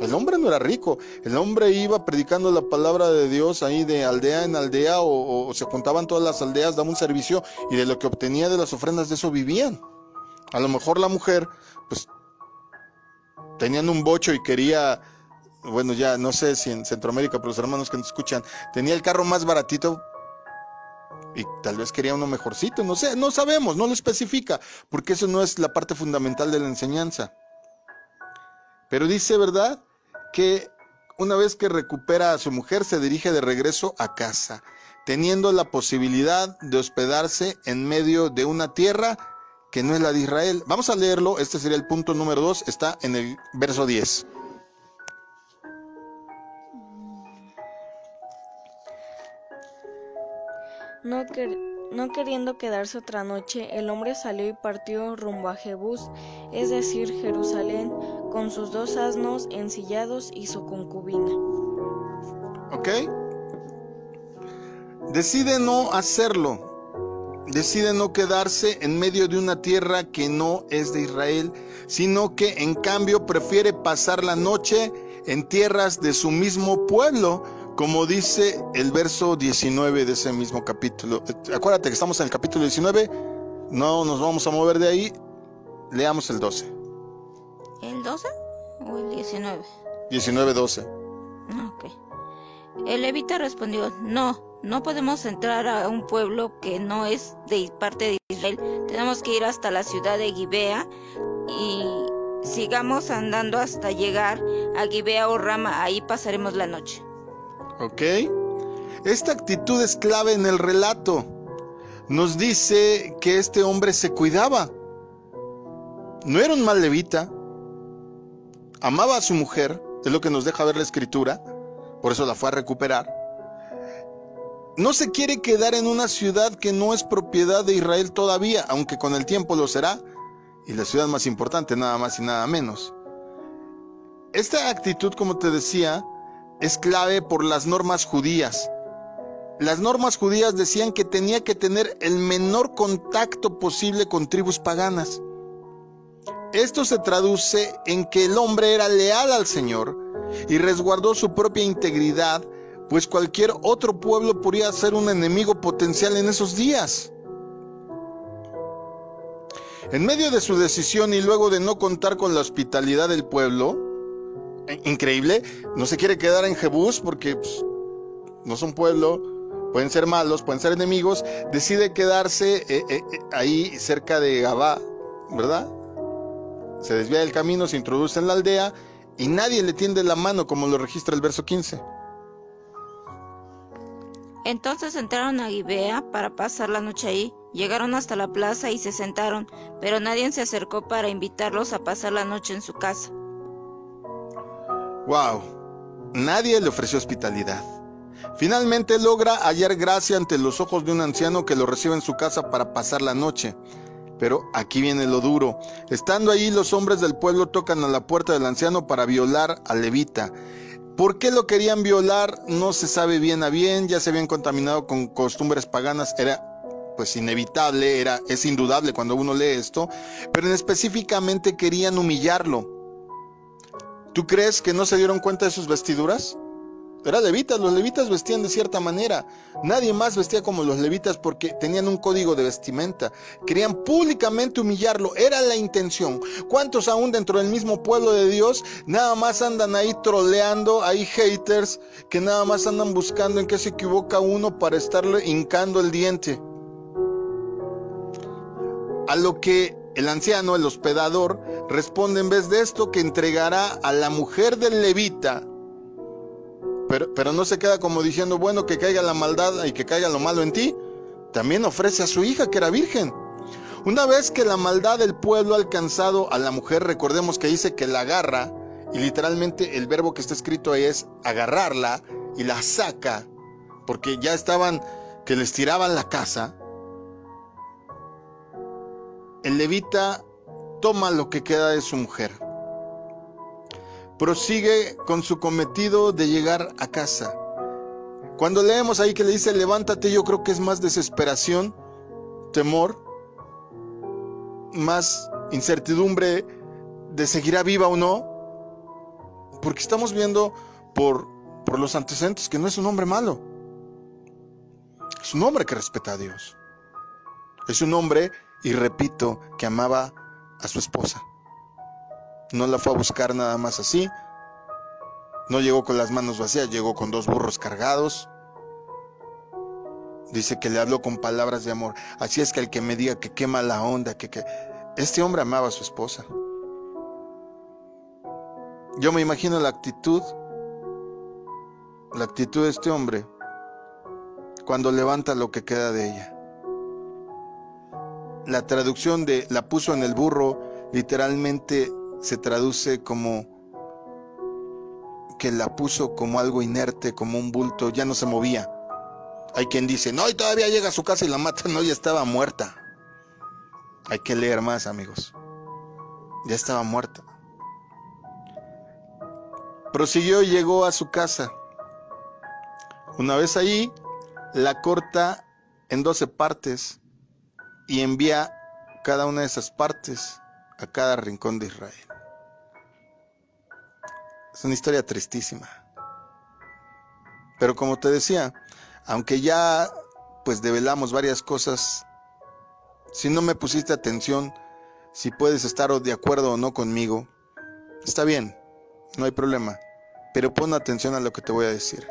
El hombre no era rico, el hombre iba predicando la palabra de Dios ahí de aldea en aldea, o se juntaban todas las aldeas, daba un servicio, y de lo que obtenía de las ofrendas de eso vivían. A lo mejor la mujer, pues, tenían un bocho y quería, bueno, ya no sé si en Centroamérica, pero los hermanos que nos escuchan, tenía el carro más baratito, y tal vez quería uno mejorcito, no sé, no sabemos, no lo especifica, porque eso no es la parte fundamental de la enseñanza. Pero dice, ¿verdad?, que una vez que recupera a su mujer, se dirige de regreso a casa, teniendo la posibilidad de hospedarse en medio de una tierra que no es la de Israel. Vamos a leerlo, este sería el punto número 2, está en el verso 10. No queriendo quedarse otra noche, el hombre salió y partió rumbo a Jebús, es decir, Jerusalén, con sus 2 asnos ensillados y su concubina. ¿Ok? Decide no hacerlo. Decide no quedarse en medio de una tierra que no es de Israel, sino que en cambio prefiere pasar la noche en tierras de su mismo pueblo, como dice el verso 19 de ese mismo capítulo. Acuérdate que estamos en el capítulo 19, no nos vamos a mover de ahí, leamos el 12. ¿El 12 o el 19? 19-12. Ok. El levita respondió, no podemos entrar a un pueblo que no es de parte de Israel. Tenemos que ir hasta la ciudad de Gibea y sigamos andando hasta llegar a Gibea o Rama, ahí pasaremos la noche. ¿Ok? Esta actitud es clave en el relato. Nos dice que este hombre se cuidaba. No era un mal levita. Amaba a su mujer, es lo que nos deja ver la escritura. Por eso la fue a recuperar. No se quiere quedar en una ciudad que no es propiedad de Israel todavía, aunque con el tiempo lo será. Y la ciudad más importante, nada más y nada menos. Esta actitud, como te decía, es clave por las normas judías. Las normas judías decían que tenía que tener el menor contacto posible con tribus paganas. Esto se traduce en que el hombre era leal al Señor y resguardó su propia integridad, pues cualquier otro pueblo podría ser un enemigo potencial en esos días. En medio de su decisión y luego de no contar con la hospitalidad del pueblo, increíble, no se quiere quedar en Jebús porque no son pueblo, pueden ser malos, pueden ser enemigos, decide quedarse ahí cerca de Gabá, ¿verdad? Se desvía del camino, se introduce en la aldea y nadie le tiende la mano, como lo registra el verso 15. Entonces entraron a Gibea para pasar la noche ahí. Llegaron hasta la plaza y se sentaron, pero nadie se acercó para invitarlos a pasar la noche en su casa. ¡Wow! Nadie le ofreció hospitalidad. Finalmente logra hallar gracia ante los ojos de un anciano que lo recibe en su casa para pasar la noche. Pero aquí viene lo duro. Estando ahí, los hombres del pueblo tocan a la puerta del anciano para violar al levita. ¿Por qué lo querían violar? No se sabe bien a bien, ya se habían contaminado con costumbres paganas. Era pues inevitable, es indudable cuando uno lee esto, pero específicamente querían humillarlo. ¿Tú crees que no se dieron cuenta de sus vestiduras? Eran levitas, los levitas vestían de cierta manera. Nadie más vestía como los levitas porque tenían un código de vestimenta. Querían públicamente humillarlo, era la intención. ¿Cuántos aún dentro del mismo pueblo de Dios nada más andan ahí troleando? Hay haters que nada más andan buscando en qué se equivoca uno para estarle hincando el diente. A lo que el anciano, el hospedador, responde en vez de esto que entregará a la mujer del levita. Pero no se queda como diciendo, bueno, que caiga la maldad y que caiga lo malo en ti. También ofrece a su hija, que era virgen. Una vez que la maldad del pueblo ha alcanzado a la mujer, recordemos que dice que la agarra, y literalmente el verbo que está escrito ahí es agarrarla, y la saca, porque ya estaban que les tiraban la casa. El levita toma lo que queda de su mujer. Prosigue con su cometido de llegar a casa. Cuando leemos ahí que le dice levántate, yo creo que es más desesperación, temor, más incertidumbre de seguirá viva o no, porque estamos viendo por los antecedentes que no es un hombre malo. Es un hombre que respeta a Dios. Es un hombre, y repito, que amaba a su esposa. No la fue a buscar nada más así. No llegó con las manos vacías, llegó con 2 burros cargados. Dice que le habló con palabras de amor. Así es que el que me diga que qué mala onda, que este hombre amaba a su esposa. Yo me imagino la actitud de este hombre cuando levanta lo que queda de ella. La traducción de la puso en el burro literalmente se traduce como que la puso como algo inerte, como un bulto, ya no se movía. Hay quien dice, no, y todavía llega a su casa y la mata, no, ya estaba muerta. Hay que leer más, amigos. Ya estaba muerta. Prosiguió y llegó a su casa. Una vez allí, la corta en 12 partes y envía cada una de esas partes a cada rincón de Israel. Es una historia tristísima. Pero como te decía, aunque ya pues develamos varias cosas, si no me pusiste atención, si puedes estar de acuerdo o no conmigo, está bien, no hay problema, pero pon atención a lo que te voy a decir.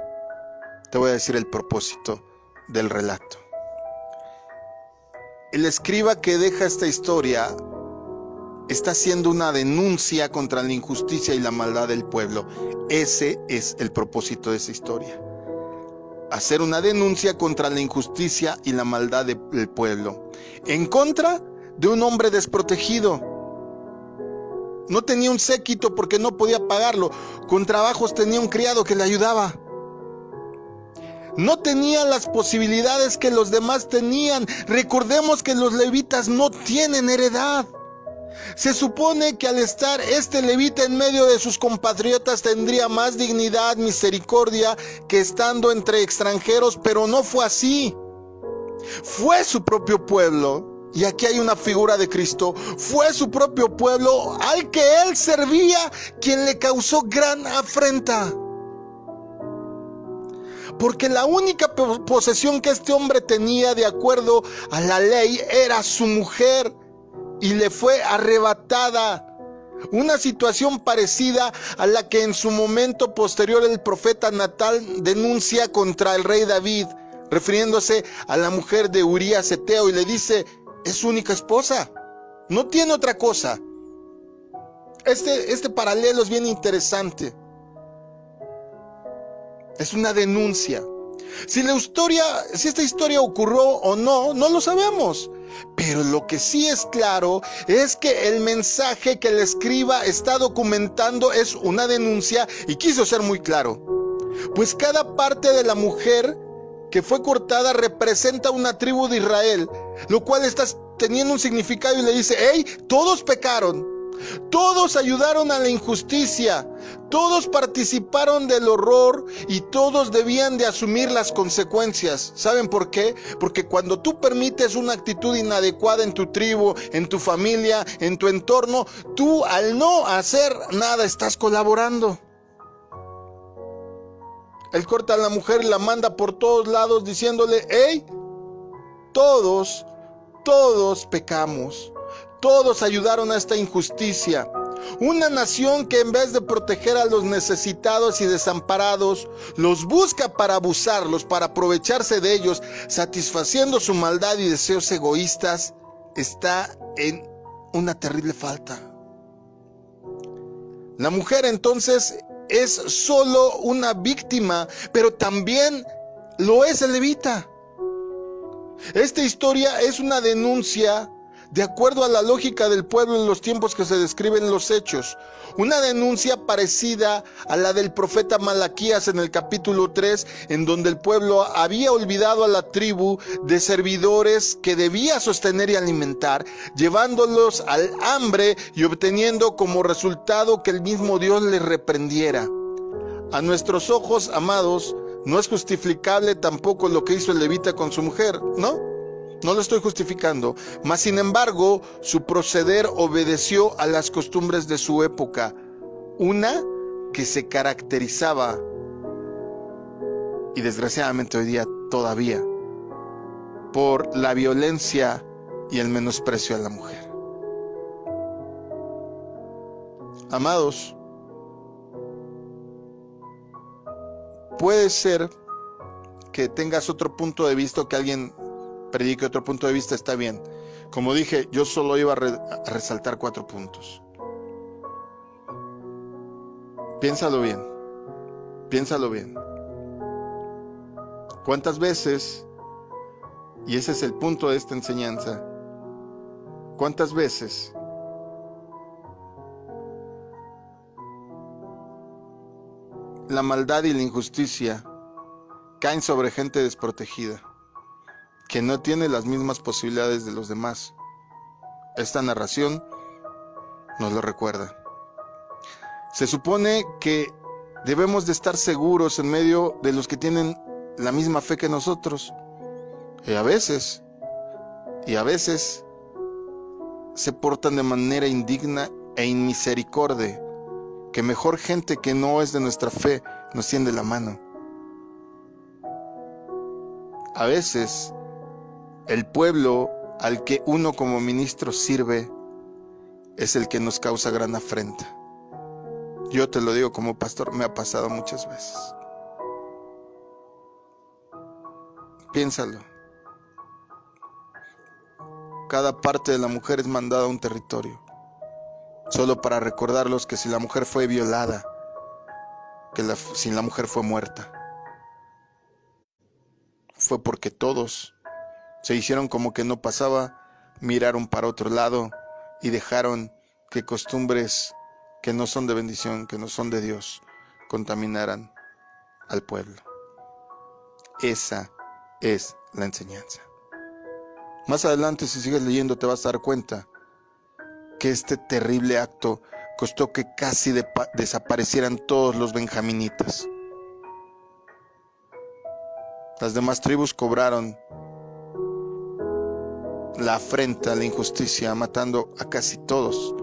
Te voy a decir el propósito del relato. El escriba que deja esta historia está haciendo una denuncia contra la injusticia y la maldad del pueblo. Ese es el propósito de esa historia. Hacer una denuncia contra la injusticia y la maldad del pueblo. En contra de un hombre desprotegido. No tenía un séquito porque no podía pagarlo. Con trabajos tenía un criado que le ayudaba. No tenía las posibilidades que los demás tenían. Recordemos que los levitas no tienen heredad. Se supone que al estar este levita en medio de sus compatriotas tendría más dignidad, misericordia que estando entre extranjeros, pero no fue así. Fue su propio pueblo, y aquí hay una figura de Cristo, fue su propio pueblo al que él servía quien le causó gran afrenta. Porque la única posesión que este hombre tenía de acuerdo a la ley era su mujer. Y le fue arrebatada. Una situación parecida a la que en su momento posterior el profeta Natán denuncia contra el rey David, refiriéndose a la mujer de Urías Eteo, y le dice, es su única esposa, no tiene otra cosa. Este paralelo es bien interesante. Es una denuncia. Si esta historia ocurrió o no, no lo sabemos. Pero lo que sí es claro es que el mensaje que el escriba está documentando es una denuncia, y quiso ser muy claro. Pues cada parte de la mujer que fue cortada representa una tribu de Israel, lo cual está teniendo un significado, y le dice, hey, todos pecaron. Todos ayudaron a la injusticia, todos participaron del horror y todos debían de asumir las consecuencias. ¿Saben por qué? Porque cuando tú permites una actitud inadecuada en tu tribu, en tu familia, en tu entorno, tú al no hacer nada estás colaborando. Él corta a la mujer y la manda por todos lados diciéndole: hey, todos pecamos. Todos ayudaron a esta injusticia. Una nación que en vez de proteger a los necesitados y desamparados, los busca para abusarlos, para aprovecharse de ellos, satisfaciendo su maldad y deseos egoístas, está en una terrible falta. La mujer entonces es solo una víctima, pero también lo es el levita. Esta historia es una denuncia de acuerdo a la lógica del pueblo en los tiempos que se describen en los Hechos. Una denuncia parecida a la del profeta Malaquías en el capítulo 3, en donde el pueblo había olvidado a la tribu de servidores que debía sostener y alimentar, llevándolos al hambre y obteniendo como resultado que el mismo Dios les reprendiera. A nuestros ojos, amados, no es justificable tampoco lo que hizo el levita con su mujer, ¿no? No lo estoy justificando, mas sin embargo, su proceder obedeció a las costumbres de su época, una que se caracterizaba, y desgraciadamente hoy día todavía, por la violencia y el menosprecio a la mujer. Amados, puede ser que tengas otro punto de vista, que alguien predique otro punto de vista, está bien. Como dije, yo solo iba a resaltar 4 puntos. Piénsalo bien. Piénsalo bien. ¿Cuántas veces, y ese es el punto de esta enseñanza, cuántas veces la maldad y la injusticia caen sobre gente desprotegida, que no tiene las mismas posibilidades de los demás? Esta narración nos lo recuerda. Se supone que debemos de estar seguros en medio de los que tienen la misma fe que nosotros. Y a veces se portan de manera indigna e inmisericordia, que mejor gente que no es de nuestra fe nos tiende la mano. A veces el pueblo al que uno como ministro sirve es el que nos causa gran afrenta. Yo te lo digo como pastor, me ha pasado muchas veces. Piénsalo. Cada parte de la mujer es mandada a un territorio, solo para recordarlos que si la mujer fue violada, si la mujer fue muerta, fue porque todos se hicieron como que no pasaba, miraron para otro lado y dejaron que costumbres que no son de bendición, que no son de Dios, contaminaran al pueblo. Esa es la enseñanza. Más adelante, si sigues leyendo, te vas a dar cuenta que este terrible acto costó que casi desaparecieran todos los benjaminitas. Las demás tribus cobraron la afrenta, la injusticia, matando a casi todos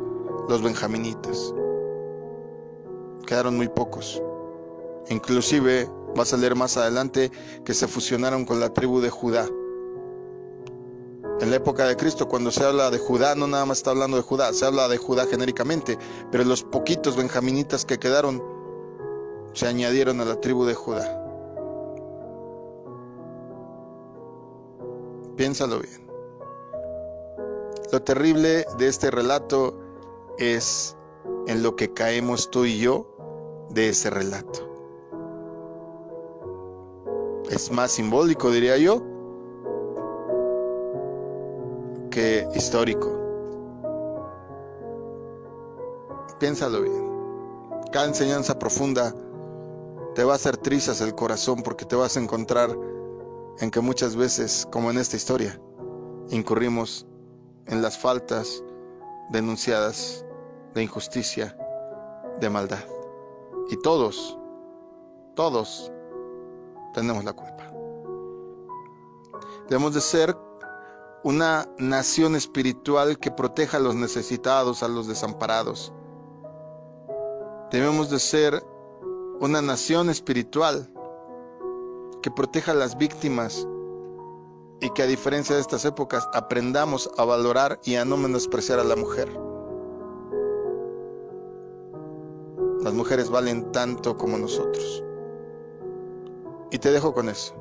los benjaminitas. Quedaron muy pocos. Inclusive vas a leer más adelante que se fusionaron con la tribu de Judá. En la época de Cristo, cuando se habla de Judá, no nada más está hablando de Judá, se habla de Judá genéricamente, pero los poquitos benjaminitas que quedaron se añadieron a la tribu de Judá. Piénsalo bien. Lo terrible de este relato es en lo que caemos tú y yo de ese relato. Es más simbólico, diría yo, que histórico. Piénsalo bien. Cada enseñanza profunda te va a hacer trizas el corazón, porque te vas a encontrar en que muchas veces, como en esta historia, incurrimos en las faltas denunciadas de injusticia, de maldad. Y todos tenemos la culpa. Debemos de ser una nación espiritual que proteja a los necesitados, a los desamparados. Debemos de ser una nación espiritual que proteja a las víctimas y que, a diferencia de estas épocas, aprendamos a valorar y a no menospreciar a la mujer. Las mujeres valen tanto como nosotros. Y te dejo con eso.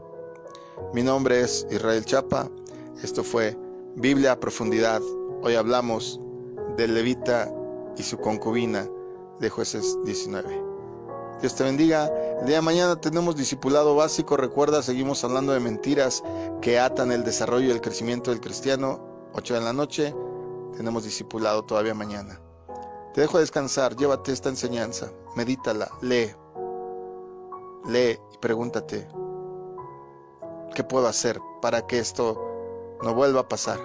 Mi nombre es Israel Chapa. Esto fue Biblia a Profundidad. Hoy hablamos del levita y su concubina de Jueces 19. Dios te bendiga. El día de mañana tenemos discipulado básico. Recuerda, seguimos hablando de mentiras que atan el desarrollo y el crecimiento del cristiano. 8 de la noche. Tenemos discipulado todavía mañana. Te dejo descansar. Llévate esta enseñanza. Medítala. Lee y pregúntate: ¿qué puedo hacer para que esto no vuelva a pasar?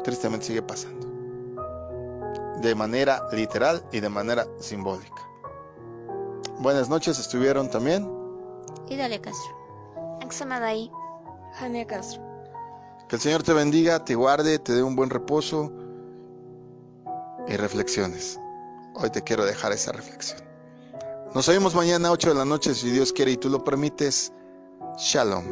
Tristemente sigue pasando. De manera literal y de manera simbólica. Buenas noches, estuvieron también Y dale Castro. Axamadai. Jania Castro. Que el Señor te bendiga, te guarde, te dé un buen reposo y reflexiones. Hoy te quiero dejar esa reflexión. Nos oímos mañana 8 de la noche, si Dios quiere y tú lo permites. Shalom.